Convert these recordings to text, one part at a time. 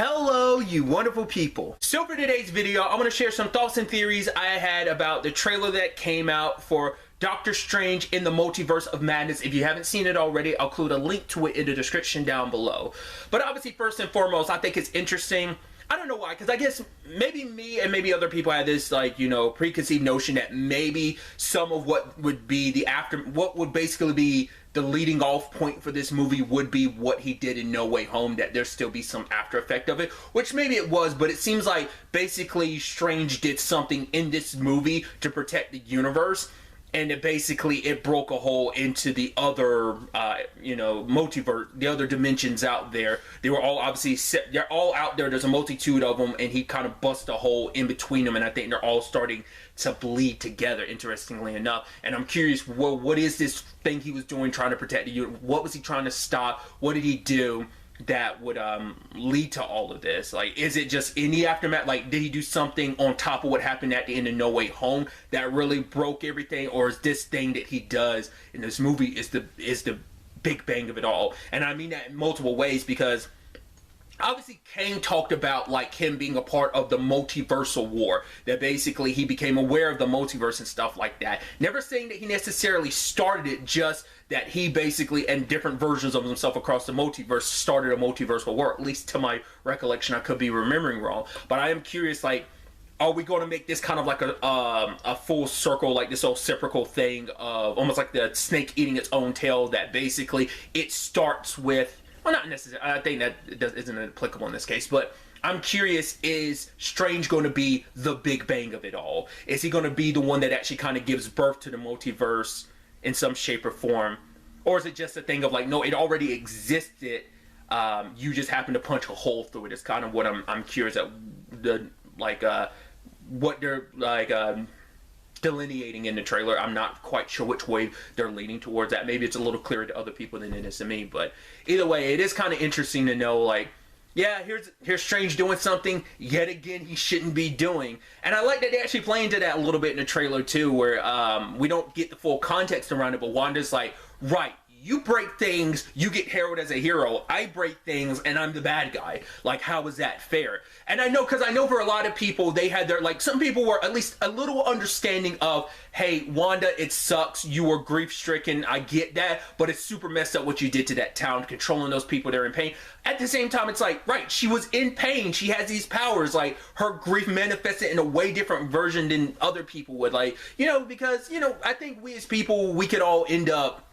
Hello, you wonderful people. So for today's video, I'm going to share some thoughts and theories I had about the trailer that came out for Doctor Strange in the Multiverse of Madness. If you haven't seen it already, I'll include a link to it in the description down below. But obviously, first and foremost, I think it's interesting. I don't know why, because I guess maybe me and maybe other people had this, like, you know, preconceived notion that maybe some of what would be the what would basically be the leading off point for this movie would be what he did in No Way Home, that there still be some after effect of it, which maybe it was, but it seems like basically Strange did something in this movie to protect the universe. And it broke a hole into the other, you know, multiverse, the other dimensions out there. They were all obviously set, they're all out there. There's a multitude of them, and he kind of bust a hole in between them. And I think they're all starting to bleed together, interestingly enough. And I'm curious, well, what is this thing he was doing trying to protect the universe? What was he trying to stop? What did he do that would lead to all of this? Like, is it just in the aftermath? Like, did he do something on top of what happened at the end of No Way Home that really broke everything? Or is this thing that he does in this movie is the big bang of it all? And I mean that in multiple ways, because obviously Kang talked about like him being a part of the multiversal war, that basically he became aware of the multiverse and stuff like that. Never saying that he necessarily started it, just that he basically, and different versions of himself across the multiverse, started a multiversal war, at least to my recollection. I could be remembering wrong, but I am curious, like, are we going to make this kind of like a full circle, like this reciprocal thing of almost like the snake eating its own tail, that basically it starts with, well, not necessarily, I think that isn't applicable in this case, but I'm curious, is Strange going to be the big bang of it all? Is he going to be the one that actually kind of gives birth to the multiverse in some shape or form? Or is it just a thing of like, no, it already existed, you just happen to punch a hole through it? It's kind of what I'm curious at, what they're like delineating in the trailer. I'm not quite sure which way they're leaning towards that. Maybe it's a little clearer to other people than it is to me, but either way, it is kind of interesting to know, like, yeah, here's Strange doing something yet again he shouldn't be doing. And I like that they actually play into that a little bit in the trailer too, where we don't get the full context around it, but Wanda's like, right, you break things, you get heralded as a hero. I break things and I'm the bad guy. Like, how is that fair? And I know, because I know for a lot of people, they had their, like, some people were at least a little understanding of, hey, Wanda, it sucks, you were grief-stricken, I get that, but it's super messed up what you did to that town, controlling those people that are in pain. At the same time, it's like, right, she was in pain, she has these powers, like, her grief manifested in a way different version than other people would, like, you know, because, you know, I think we as people, we could all end up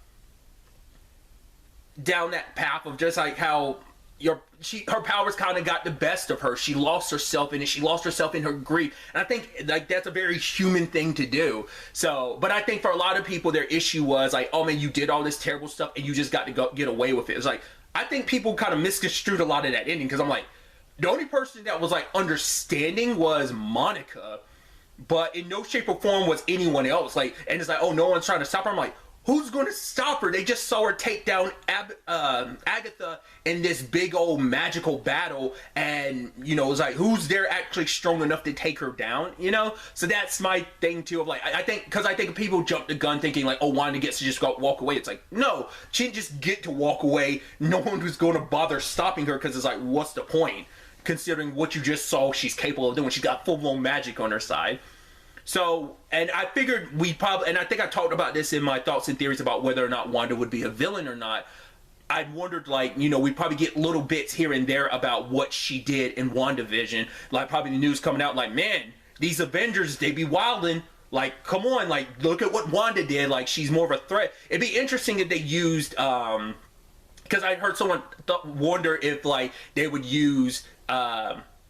down that path of just like how her powers kind of got the best of her. She lost herself in it. She lost herself in her grief. And I think like that's a very human thing to do. So, but I think for a lot of people, their issue was like, oh man, you did all this terrible stuff and you just got to get away with it. It's like, I think people kind of misconstrued a lot of that ending, because I'm like, the only person that was like understanding was Monica, but in no shape or form was anyone else. Like, and it's like, oh, no one's trying to stop her. I'm like, who's going to stop her? They just saw her take down Agatha in this big old magical battle, and, you know, it's like, who's there actually strong enough to take her down, you know? So that's my thing, too, of like, I think, because I think people jump the gun thinking, like, oh, Wanda gets to just walk away. It's like, no, she didn't just get to walk away. No one was going to bother stopping her, because it's like, what's the point? Considering what you just saw she's capable of doing. She's got full-blown magic on her side. So, and I figured and I think I talked about this in my thoughts and theories about whether or not Wanda would be a villain or not. I wondered, like, you know, we'd probably get little bits here and there about what she did in WandaVision. Like, probably the news coming out, like, man, these Avengers, they be wilding. Like, come on, like, look at what Wanda did. Like, she's more of a threat. It'd be interesting if they used, because I heard someone wonder if, like, they would use,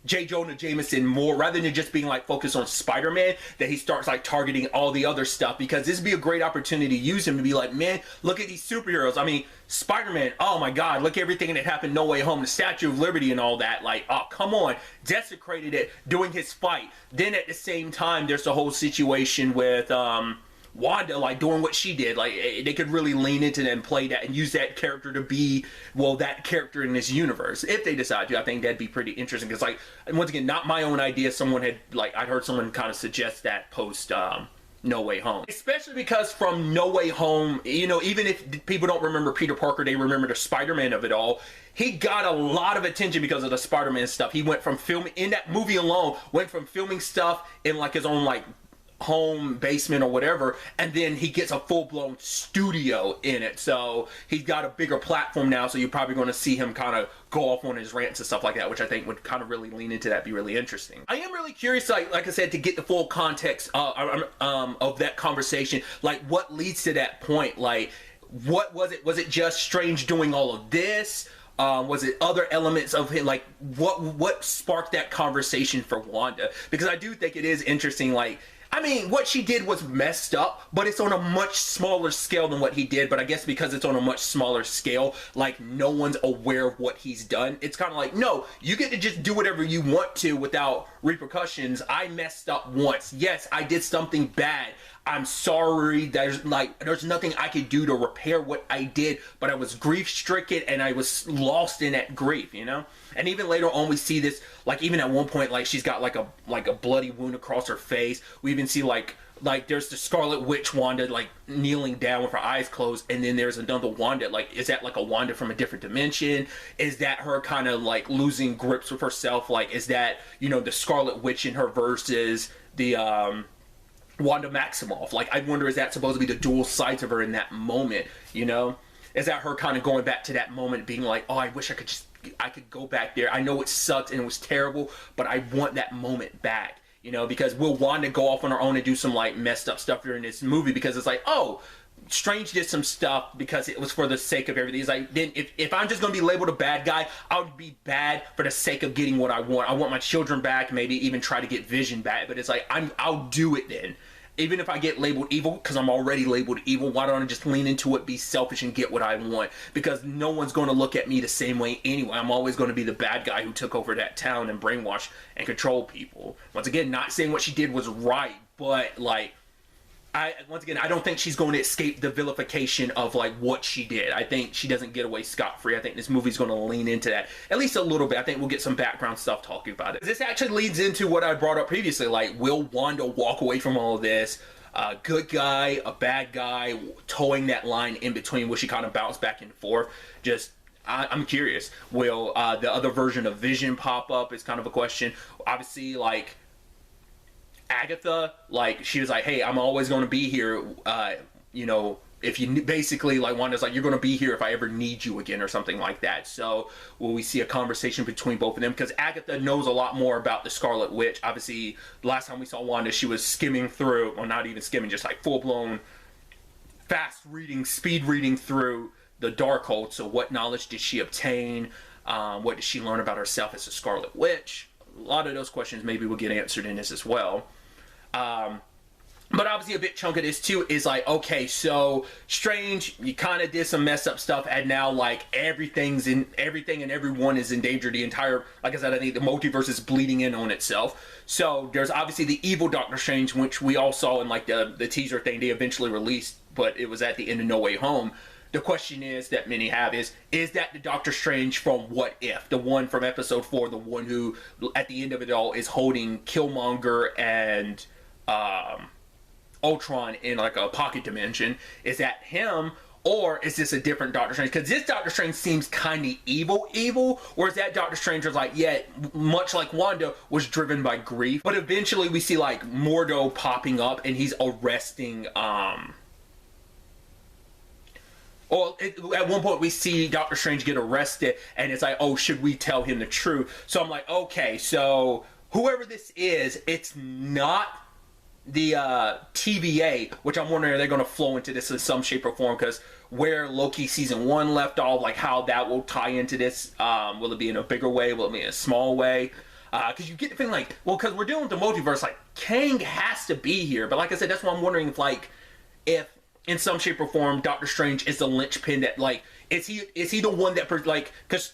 J. Jonah Jameson more, rather than just being like focused on Spider-Man, that he starts like targeting all the other stuff, because this would be a great opportunity to use him to be like, man, look at these superheroes. I mean, Spider-Man, oh my god, look at everything that happened No Way Home, the Statue of Liberty and all that, like, oh, come on, desecrated it doing his fight. Then at the same time, there's the whole situation with Wanda, like, doing what she did. Like, they could really lean into that and play that and use that character to be, well, that character in this universe. If they decide to, I think that'd be pretty interesting. Because, like, and once again, not my own idea. Someone had, like, I'd heard someone kind of suggest that post No Way Home. Especially because from No Way Home, you know, even if people don't remember Peter Parker, they remember the Spider-Man of it all. He got a lot of attention because of the Spider-Man stuff. He went from filming, in that movie alone, went from filming stuff in like his own like home basement or whatever, and then he gets a full-blown studio in it. So he's got a bigger platform now, so you're probably going to see him kind of go off on his rants and stuff like that, which I think would kind of really lean into that, be really interesting. I am really curious, like I said, to get the full context of that conversation, like what leads to that point. Like, what was it? Was it just Strange doing all of this? Was it other elements of him? Like, what sparked that conversation for Wanda? Because I do think it is interesting, like, I mean, what she did was messed up, but it's on a much smaller scale than what he did. But I guess because it's on a much smaller scale, like, no one's aware of what he's done. It's kind of like, no, you get to just do whatever you want to without repercussions. I messed up once. Yes, I did something bad. I'm sorry. There's nothing I could do to repair what I did, but I was grief-stricken and I was lost in that grief, you know? And even later on, we see this, like, even at one point, like, she's got like a bloody wound across her face. We even see like there's the Scarlet Witch Wanda, like, kneeling down with her eyes closed, and then there's another Wanda. Like, is that like a Wanda from a different dimension? Is that her kind of like losing grips with herself? Like, is that, you know, the Scarlet Witch in her versus the Wanda Maximoff? Like, I wonder, is that supposed to be the dual sides of her in that moment, you know? Is that her kind of going back to that moment, being like, oh, I wish I could go back there. I know it sucked and it was terrible, but I want that moment back, you know? Because will Wanda go off on her own and do some like messed up stuff during this movie because it's like, oh, Strange did some stuff because it was for the sake of everything. It's like, then if I'm just going to be labeled a bad guy, I would be bad for the sake of getting what I want. I want my children back, maybe even try to get Vision back. But it's like, I'll do it then. Even if I get labeled evil, because I'm already labeled evil, why don't I just lean into it, be selfish, and get what I want? Because no one's going to look at me the same way anyway. I'm always going to be the bad guy who took over that town and brainwashed and controlled people. Once again, not saying what she did was right, but like, I don't think she's going to escape the vilification of like what she did. I think she doesn't get away scot-free. I think this movie's going to lean into that at least a little bit. I think we'll get some background stuff talking about it. This actually leads into what I brought up previously. Like, will Wanda walk away from all of this? A good guy, a bad guy, towing that line in between? Will she kind of bounce back and forth? I'm curious. Will the other version of Vision pop up? Is kind of a question. Obviously, like, Agatha, like, she was like, hey, I'm always going to be here, you know, if you, basically, like, Wanda's like, you're going to be here if I ever need you again, or something like that. So will we see a conversation between both of them? Because Agatha knows a lot more about the Scarlet Witch. Obviously, last time we saw Wanda, she was skimming through, well, not even skimming, just like full-blown fast reading, speed reading through the Darkhold. So what knowledge did she obtain? What did she learn about herself as a Scarlet Witch? A lot of those questions maybe will get answered in this as well. But obviously a big chunk of this too is like, okay, so Strange, you kind of did some messed up stuff, and now like everything and everyone is in danger. The entire, like I said, I think the multiverse is bleeding in on itself. So there's obviously the evil Doctor Strange, which we all saw in like the teaser thing they eventually released, but it was at the end of No Way Home. The question is that many have is that the Doctor Strange from What If? The one from episode 4, the one who at the end of it all is holding Killmonger and Ultron in like a pocket dimension. Is that him, or is this a different Doctor Strange? Because this Doctor Strange seems kind of evil, whereas that Doctor Strange was like, yeah, much like Wanda, was driven by grief. But eventually we see like Mordo popping up and he's arresting Well, at one point we see Doctor Strange get arrested, and it's like, oh, should we tell him the truth? So I'm like, okay, so whoever this is, it's not the TVA, which I'm wondering, are they going to flow into this in some shape or form? Because where Loki season 1 left off, like how that will tie into this. Will it be in a bigger way? Will it be in a small way? Because you get the feeling like, well, because we're dealing with the multiverse, like Kang has to be here. But like I said, that's why I'm wondering if, like, if in some shape or form, Doctor Strange is the linchpin that, like, is he the one that, like, because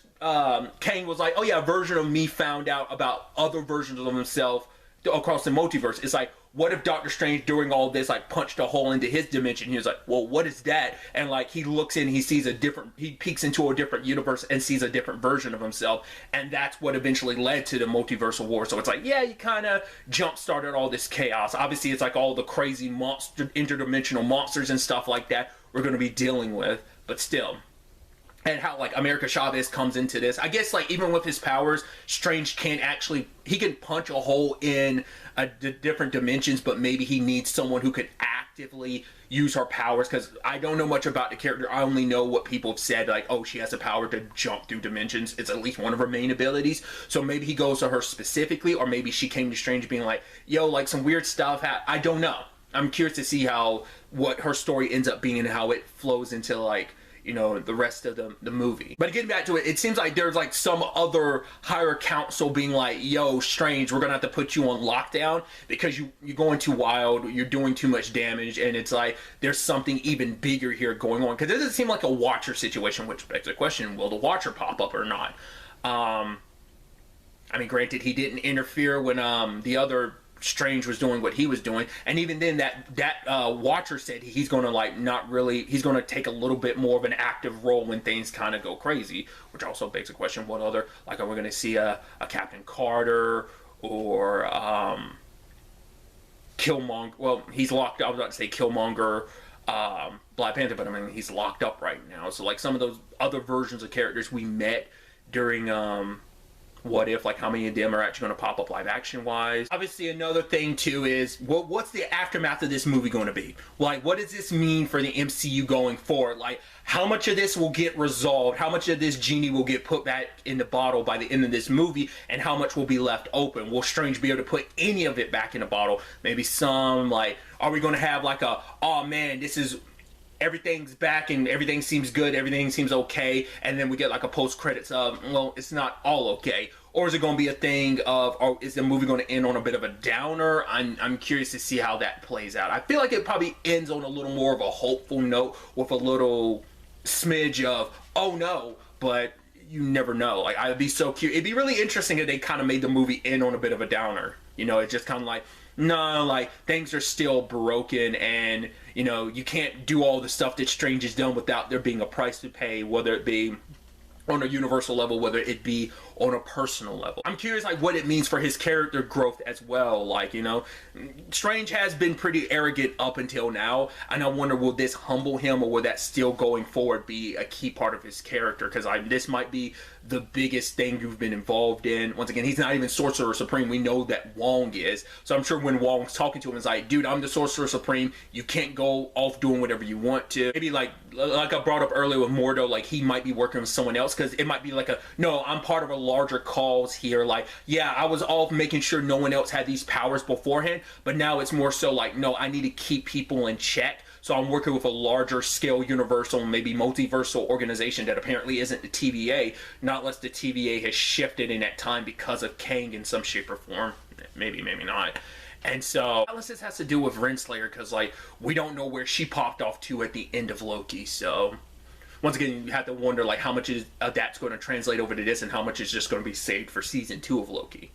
Kang was like, oh yeah, a version of me found out about other versions of himself across the multiverse. It's like, what if Doctor Strange during all this like punched a hole into his dimension? He was like, well, what is that? And like he looks in, he sees he peeks into a different universe and sees a different version of himself, and that's what eventually led to the multiversal war. So it's like, yeah, you kind of jump started all this chaos. Obviously, it's like all the crazy interdimensional monsters and stuff like that we're going to be dealing with, but still. And how like America Chavez comes into this. I guess like even with his powers, Strange can't actually, he can punch a hole in different dimensions, but maybe he needs someone who could actively use her powers, because I don't know much about the character. I only know what people have said, like, oh, she has the power to jump through dimensions. It's at least one of her main abilities. So maybe he goes to her specifically, or maybe she came to Strange being like, yo, like some weird stuff. I don't know. I'm curious to see what her story ends up being and how it flows into like, you know, the rest of the movie. But getting back to it, it seems like there's like some other higher council being like, yo, Strange, we're gonna have to put you on lockdown because you're going too wild, you're doing too much damage, and it's like there's something even bigger here going on. Because it doesn't seem like a Watcher situation, which begs the question, will the Watcher pop up or not? I mean, granted, he didn't interfere when the other Strange was doing what he was doing, and even then that Watcher said he's gonna like he's gonna take a little bit more of an active role when things kind of go crazy, which also begs the question, what other, like, are we gonna see a Captain Carter or Killmonger? Well, he's locked up. I was about to say Killmonger, Black Panther, but I mean he's locked up right now. So like some of those other versions of characters we met during What If, like how many of them are actually going to pop up live action wise. Obviously another thing too is what's the aftermath of this movie going to be? Like what does this mean for the MCU going forward? Like how much of this will get resolved? How much of this genie will get put back in the bottle by the end of this movie, and how much will be left open? Will Strange be able to put any of it back in the bottle? Maybe some, like, are we going to have like oh man, this is, everything's back and everything seems good, everything seems okay, and then we get like a post-credits of, well, it's not all okay? Or is it going to be a thing of, or is the movie going to end on a bit of a downer? I'm curious to see how that plays out. I feel like it probably ends on a little more of a hopeful note with a little smidge of, oh no, but you never know. Like, I'd be so curious. It'd be really interesting if they kind of made the movie end on a bit of a downer. You know, it's just kind of like, no, like, things are still broken, and, you know, you can't do all the stuff that Strange has done without there being a price to pay, whether it be on a universal level, whether it be on a personal level. I'm curious, like, what it means for his character growth as well. Like, you know, Strange has been pretty arrogant up until now, and I wonder, will this humble him, or will that still going forward be a key part of his character? Because this might be the biggest thing you've been involved in. Once again, he's not even Sorcerer Supreme. We know that Wong is. So I'm sure when Wong's talking to him, it's like, dude, I'm the Sorcerer Supreme. You can't go off doing whatever you want to. Maybe like I brought up earlier with Mordo, like he might be working with someone else, because it might be like no, I'm part of a larger cause here. Like, yeah, I was off making sure no one else had these powers beforehand, but now it's more so like, no, I need to keep people in check. So I'm working with a larger scale universal, maybe multiversal organization that apparently isn't the TVA, not unless the TVA has shifted in that time because of Kang in some shape or form. Maybe, maybe not. And so, unless this has to do with Renslayer, because like, we don't know where she popped off to at the end of Loki, so once again, you have to wonder like how much of that's going to translate over to this, and how much is just going to be saved for season 2 of Loki.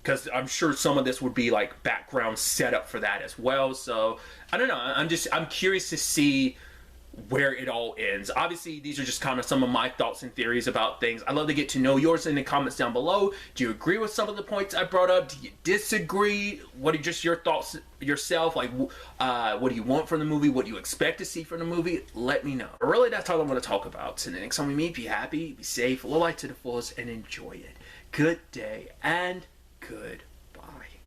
Because I'm sure some of this would be like background setup for that as well. So I don't know. I'm curious to see where it all ends. Obviously, these are just kind of some of my thoughts and theories about things. I'd love to get to know yours in the comments down below. Do you agree with some of the points I brought up? Do you disagree? What are just your thoughts yourself? Like, what do you want from the movie? What do you expect to see from the movie? Let me know. But really, that's all I want to talk about. So the next time we meet, be happy, be safe, live life to the fullest, and enjoy it. Good day and good